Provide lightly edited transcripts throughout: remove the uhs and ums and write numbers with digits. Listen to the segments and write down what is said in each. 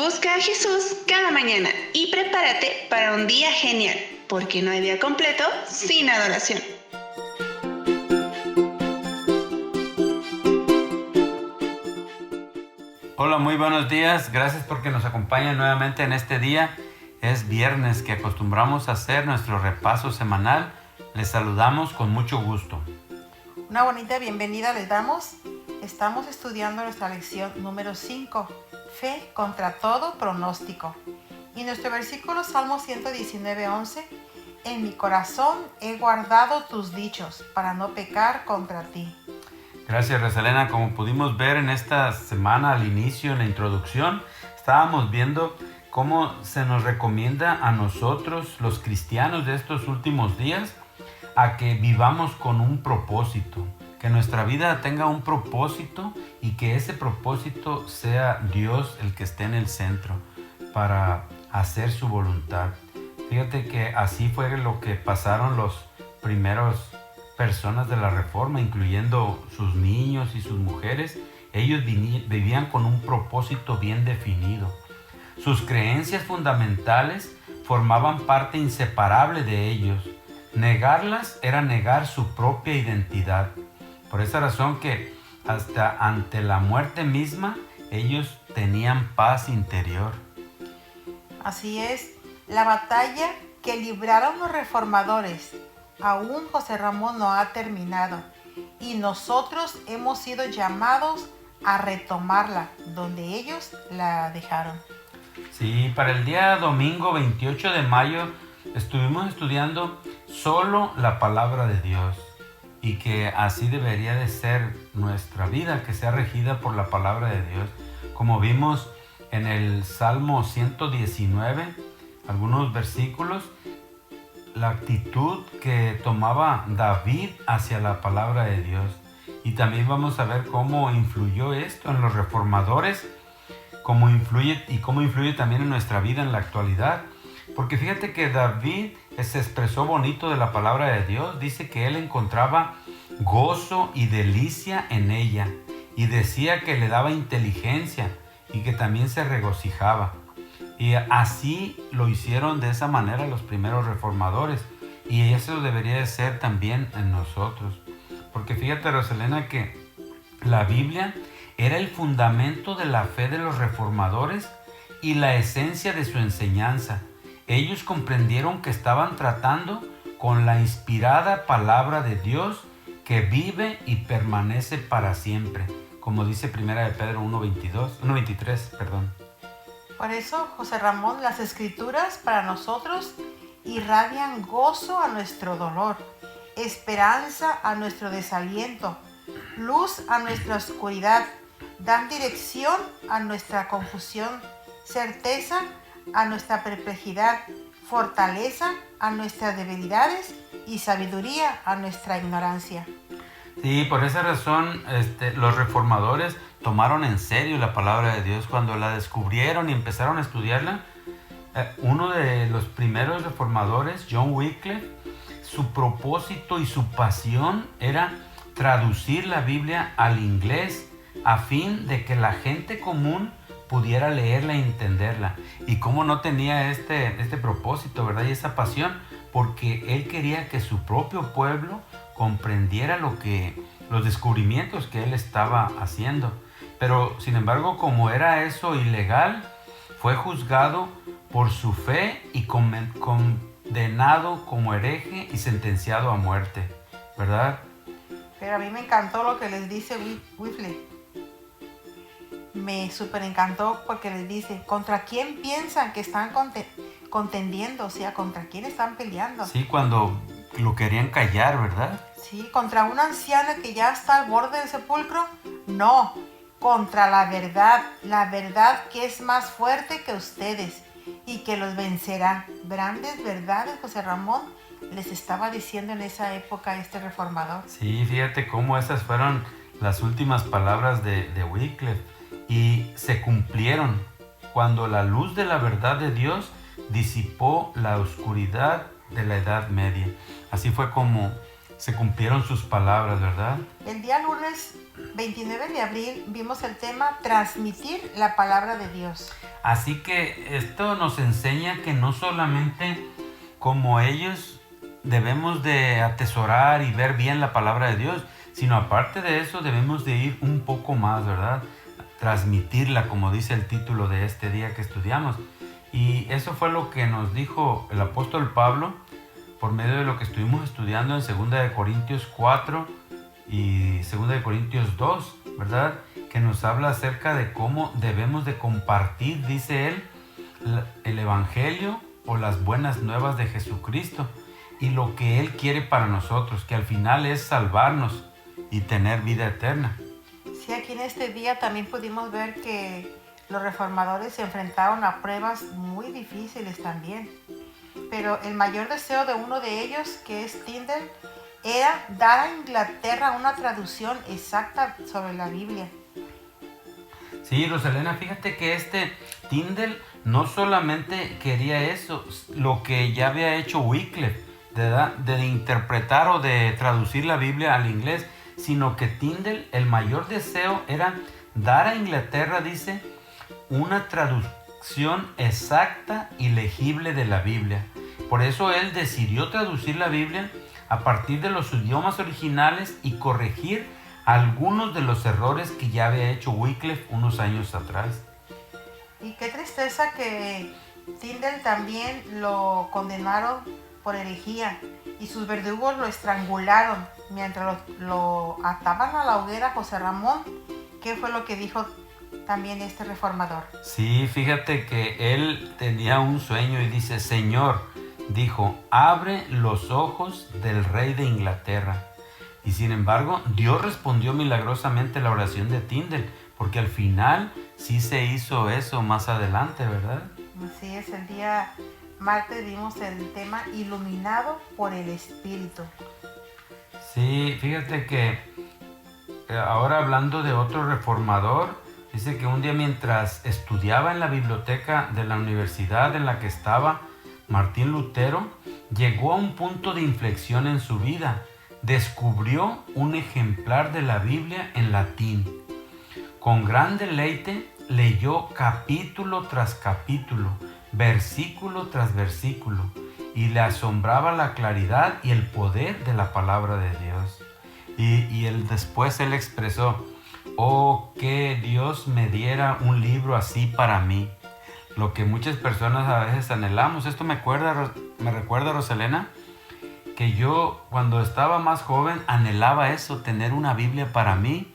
Busca a Jesús cada mañana y prepárate para un día genial, porque no hay día completo sin adoración. Hola, muy buenos días. Gracias porque nos acompañan nuevamente en este día. Es viernes que acostumbramos a hacer nuestro repaso semanal. Les saludamos con mucho gusto. Una bonita bienvenida les damos. Estamos estudiando nuestra lección número 5, Fe contra todo pronóstico. Y nuestro versículo Salmo 119:11, en mi corazón he guardado tus dichos para no pecar contra ti. Gracias, Rosalena. Como pudimos ver en esta semana al inicio, en la introducción, estábamos viendo cómo se nos recomienda a nosotros, los cristianos de estos últimos días, a que vivamos con un propósito, que nuestra vida tenga un propósito y que ese propósito sea Dios el que esté en el centro para hacer su voluntad. Fíjate que así fue lo que pasaron los primeros personas de la Reforma, incluyendo sus niños y sus mujeres. Ellos vivían con un propósito bien definido. Sus creencias fundamentales formaban parte inseparable de ellos. Negarlas era negar su propia identidad. Por esa razón que hasta ante la muerte misma, ellos tenían paz interior. Así es, la batalla que libraron los reformadores, aún José Ramón no ha terminado, y nosotros hemos sido llamados a retomarla donde ellos la dejaron. Sí, para el día domingo 28 de mayo estuvimos estudiando solo la palabra de Dios y que así debería de ser nuestra vida, que sea regida por la palabra de Dios. Como vimos en el Salmo 119, algunos versículos, la actitud que tomaba David hacia la palabra de Dios. Y también vamos a ver cómo influyó esto en los reformadores, cómo influye también en nuestra vida en la actualidad. Porque fíjate que David se expresó bonito de la palabra de Dios. Dice que él encontraba gozo y delicia en ella. Y decía que le daba inteligencia y que también se regocijaba. Y así lo hicieron de esa manera los primeros reformadores. Y eso debería de ser también en nosotros. Porque fíjate, Rosalena, que la Biblia era el fundamento de la fe de los reformadores y la esencia de su enseñanza. Ellos comprendieron que estaban tratando con la inspirada palabra de Dios que vive y permanece para siempre, como dice 1 de Pedro 1:23. Por eso, José Ramón, las escrituras para nosotros irradian gozo a nuestro dolor, esperanza a nuestro desaliento, luz a nuestra oscuridad, dan dirección a nuestra confusión, certeza a nuestra perplejidad, fortaleza a nuestras debilidades y sabiduría a nuestra ignorancia. Sí, por esa razón los reformadores tomaron en serio la palabra de Dios cuando la descubrieron y empezaron a estudiarla. Uno de los primeros reformadores, John Wycliffe, su propósito y su pasión era traducir la Biblia al inglés a fin de que la gente común pudiera leerla y entenderla. Y cómo no tenía este propósito, ¿verdad? Y esa pasión, porque él quería que su propio pueblo comprendiera los descubrimientos que él estaba haciendo. Pero sin embargo, como era eso ilegal, fue juzgado por su fe y condenado como hereje y sentenciado a muerte, ¿verdad? Pero a mí me encantó lo que les dice Wycliffe. Me súper encantó porque les dice, ¿contra quién piensan que están contendiendo? O sea, ¿contra quién están peleando? Sí, cuando lo querían callar, ¿verdad? Sí, ¿contra una anciana que ya está al borde del sepulcro? No, contra la verdad que es más fuerte que ustedes y que los vencerá. Grandes verdades, José Ramón les estaba diciendo en esa época este reformador. Sí, fíjate cómo esas fueron las últimas palabras de Wycliffe y se cumplieron cuando la luz de la verdad de Dios disipó la oscuridad de la Edad Media. Así fue como se cumplieron sus palabras, ¿verdad? El día lunes 29 de abril vimos el tema transmitir la palabra de Dios. Así que esto nos enseña que no solamente como ellos debemos de atesorar y ver bien la palabra de Dios, sino aparte de eso debemos de ir un poco más, ¿verdad? Transmitirla, como dice el título de este día que estudiamos. Y eso fue lo que nos dijo el apóstol Pablo por medio de lo que estuvimos estudiando en 2 de Corintios 4 y 2 de Corintios 2, ¿verdad? Que nos habla acerca de cómo debemos de compartir, dice él, el evangelio o las buenas nuevas de Jesucristo y lo que él quiere para nosotros, que al final es salvarnos y tener vida eterna. Sí, aquí en este día también pudimos ver que los reformadores se enfrentaron a pruebas muy difíciles también. Pero el mayor deseo de uno de ellos, que es Tyndale, era dar a Inglaterra una traducción exacta sobre la Biblia. Sí, Rosalena, fíjate que Tyndale no solamente quería eso, lo que ya había hecho Wycliffe, de interpretar o de traducir la Biblia al inglés, sino que Tyndale, el mayor deseo era dar a Inglaterra, dice, una traducción exacta y legible de la Biblia. Por eso él decidió traducir la Biblia a partir de los idiomas originales y corregir algunos de los errores que ya había hecho Wycliffe unos años atrás. Y qué tristeza que Tyndale también lo condenaron por herejía y sus verdugos lo estrangularon mientras lo ataban a la hoguera José Ramón. ¿Qué fue lo que dijo también este reformador? Sí, fíjate que él tenía un sueño y dice: Señor, dijo, abre los ojos del rey de Inglaterra. Y sin embargo, Dios respondió milagrosamente la oración de Tyndale, porque al final sí se hizo eso más adelante, ¿verdad? Así es, el día martes vimos el tema iluminado por el Espíritu. Sí, fíjate que ahora hablando de otro reformador, dice que un día mientras estudiaba en la biblioteca de la universidad en la que estaba, Martín Lutero llegó a un punto de inflexión en su vida. Descubrió un ejemplar de la Biblia en latín. Con gran deleite leyó capítulo tras capítulo, versículo tras versículo, y le asombraba la claridad y el poder de la palabra de Dios. Y después él expresó: oh, que Dios me diera un libro así para mí. Lo que muchas personas a veces anhelamos. Esto me recuerda, Rosalena, que yo cuando estaba más joven anhelaba eso, tener una Biblia para mí.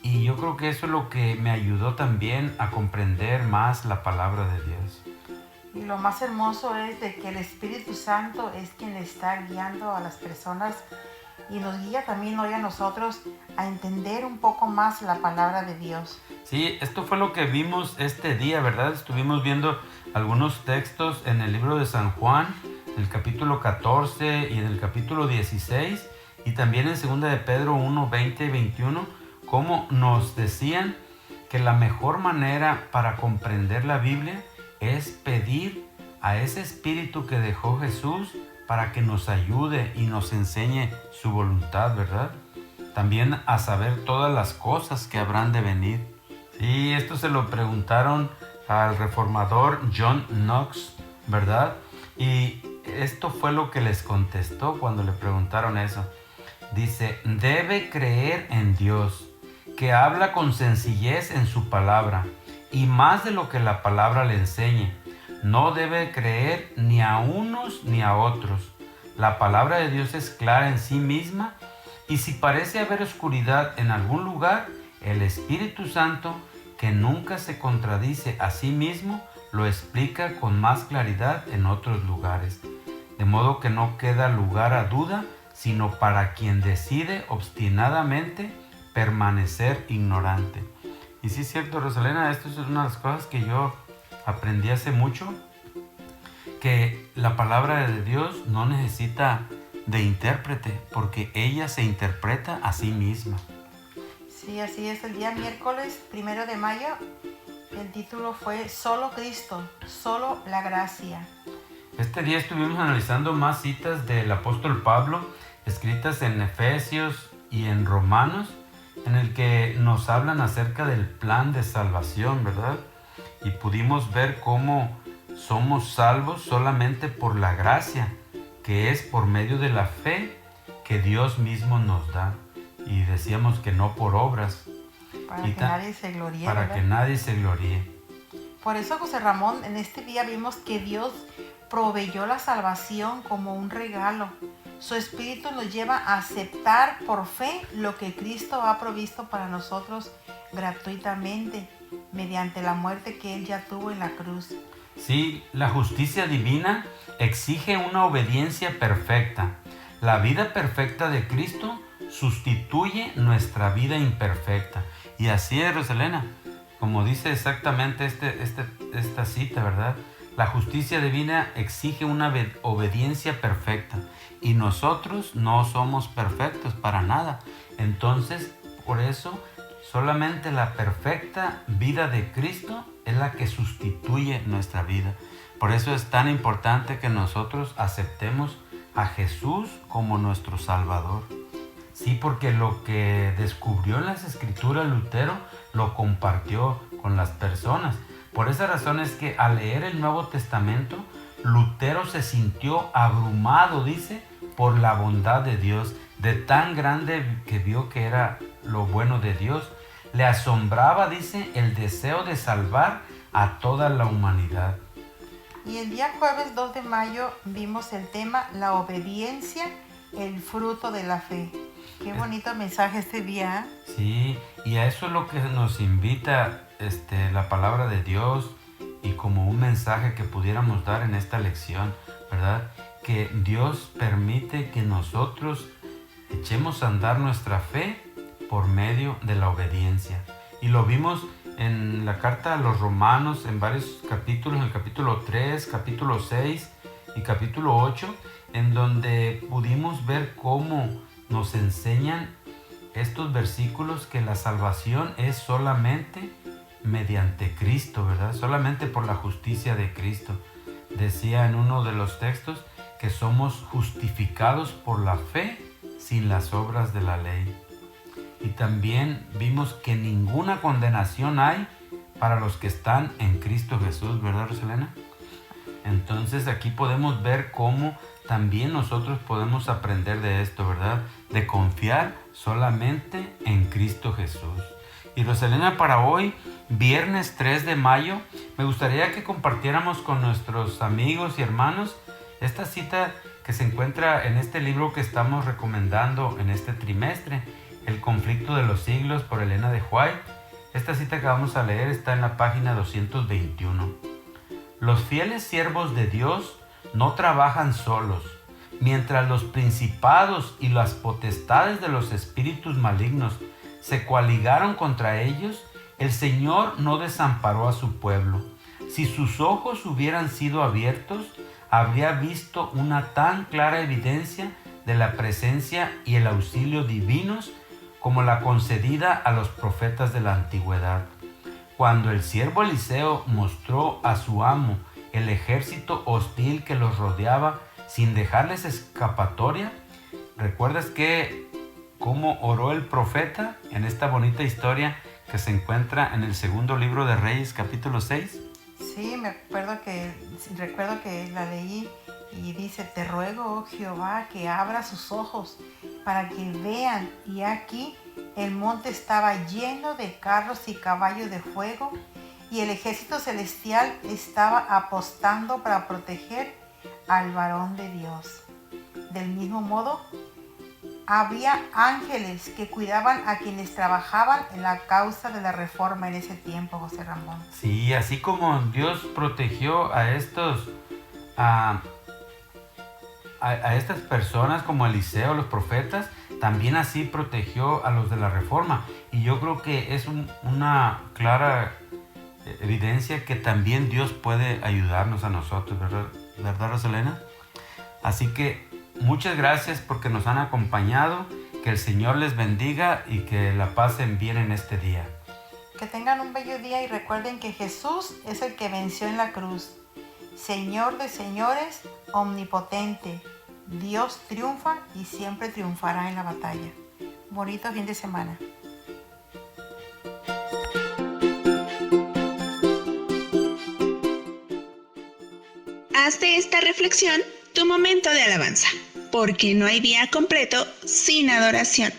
Y yo creo que eso es lo que me ayudó también a comprender más la palabra de Dios. Y lo más hermoso es de que el Espíritu Santo es quien está guiando a las personas y nos guía también hoy a nosotros a entender un poco más la palabra de Dios. Sí, esto fue lo que vimos este día, ¿verdad? Estuvimos viendo algunos textos en el libro de San Juan, en el capítulo 14 y en el capítulo 16, y también en 2 de Pedro 1, 20 y 21, cómo nos decían que la mejor manera para comprender la Biblia es pedir a ese Espíritu que dejó Jesús para que nos ayude y nos enseñe su voluntad, ¿verdad? También a saber todas las cosas que habrán de venir. Sí, esto se lo preguntaron al reformador John Knox, ¿verdad? Y esto fue lo que les contestó cuando le preguntaron eso. Dice: debe creer en Dios, que habla con sencillez en su palabra, y más de lo que la palabra le enseñe. No debe creer ni a unos ni a otros. La palabra de Dios es clara en sí misma, y si parece haber oscuridad en algún lugar, el Espíritu Santo, que nunca se contradice a sí mismo, lo explica con más claridad en otros lugares. De modo que no queda lugar a duda, sino para quien decide obstinadamente permanecer ignorante. Y sí es cierto, Rosalena, esto es una de las cosas que yo aprendí hace mucho, que la palabra de Dios no necesita de intérprete, porque ella se interpreta a sí misma. Sí, así es. El día miércoles 1 de mayo, el título fue Solo Cristo, solo la gracia. Este día estuvimos analizando más citas del apóstol Pablo escritas en Efesios y en Romanos, en el que nos hablan acerca del plan de salvación, ¿verdad? Y pudimos ver cómo somos salvos solamente por la gracia, que es por medio de la fe que Dios mismo nos da. Y decíamos que no por obras. Para que nadie se gloríe. Para ¿verdad? que nadie se gloríe. Por eso, José Ramón, en este día vimos que Dios proveyó la salvación como un regalo. Su Espíritu nos lleva a aceptar por fe lo que Cristo ha provisto para nosotros gratuitamente, mediante la muerte que Él ya tuvo en la cruz. Sí, la justicia divina exige una obediencia perfecta. La vida perfecta de Cristo sustituye nuestra vida imperfecta. Y así es, Rosalena, como dice exactamente esta cita, ¿verdad? La justicia divina exige una obediencia perfecta y nosotros no somos perfectos para nada. Entonces, por eso, solamente la perfecta vida de Cristo es la que sustituye nuestra vida. Por eso es tan importante que nosotros aceptemos a Jesús como nuestro Salvador. Sí, porque lo que descubrió en las Escrituras Lutero lo compartió con las personas. Por esa razón es que al leer el Nuevo Testamento, Lutero se sintió abrumado, dice, por la bondad de Dios, de tan grande que vio que era lo bueno de Dios. Le asombraba, dice, el deseo de salvar a toda la humanidad. Y el día jueves 2 de mayo vimos el tema La obediencia, el fruto de la fe. Qué bonito mensaje este día. Sí, y a eso es lo que nos invita la palabra de Dios y como un mensaje que pudiéramos dar en esta lección, ¿verdad? Que Dios permite que nosotros echemos a andar nuestra fe por medio de la obediencia. Y lo vimos en la carta a los Romanos en varios capítulos, en el capítulo 3, capítulo 6 y capítulo 8, en donde pudimos ver cómo nos enseñan estos versículos que la salvación es solamente mediante Cristo, ¿verdad? Solamente por la justicia de Cristo. Decía en uno de los textos que somos justificados por la fe sin las obras de la ley. Y también vimos que ninguna condenación hay para los que están en Cristo Jesús, ¿verdad, Rosalena? Entonces aquí podemos ver cómo también nosotros podemos aprender de esto, ¿verdad? De confiar solamente en Cristo Jesús. Y Rosalena, para hoy, viernes 3 de mayo, me gustaría que compartiéramos con nuestros amigos y hermanos esta cita que se encuentra en este libro que estamos recomendando en este trimestre, El conflicto de los siglos, por Elena de White. Esta cita que vamos a leer está en la página 221. Los fieles siervos de Dios no trabajan solos. Mientras los principados y las potestades de los espíritus malignos se coaligaron contra ellos, el Señor no desamparó a su pueblo. Si sus ojos hubieran sido abiertos, habría visto una tan clara evidencia de la presencia y el auxilio divinos como la concedida a los profetas de la antigüedad. Cuando el siervo Eliseo mostró a su amo el ejército hostil que los rodeaba sin dejarles escapatoria, ¿recuerdas cómo oró el profeta en esta bonita historia que se encuentra en el segundo libro de Reyes, capítulo 6? Sí, recuerdo que la leí y dice: te ruego, oh Jehová, que abra sus ojos para que vean. Y aquí el monte estaba lleno de carros y caballos de fuego, y el ejército celestial estaba apostando para proteger al varón de Dios. Del mismo modo, había ángeles que cuidaban a quienes trabajaban en la causa de la reforma en ese tiempo, José Ramón. Sí, así como Dios protegió a estas personas como Eliseo, los profetas, también así protegió a los de la reforma. Y yo creo que es una clara evidencia que también Dios puede ayudarnos a nosotros, ¿verdad, Rosalena? Así que muchas gracias porque nos han acompañado. Que el Señor les bendiga y que la pasen bien en este día. Que tengan un bello día y recuerden que Jesús es el que venció en la cruz. Señor de señores, omnipotente, Dios triunfa y siempre triunfará en la batalla. Bonito fin de semana. Haz de esta reflexión tu momento de alabanza, porque no hay día completo sin adoración.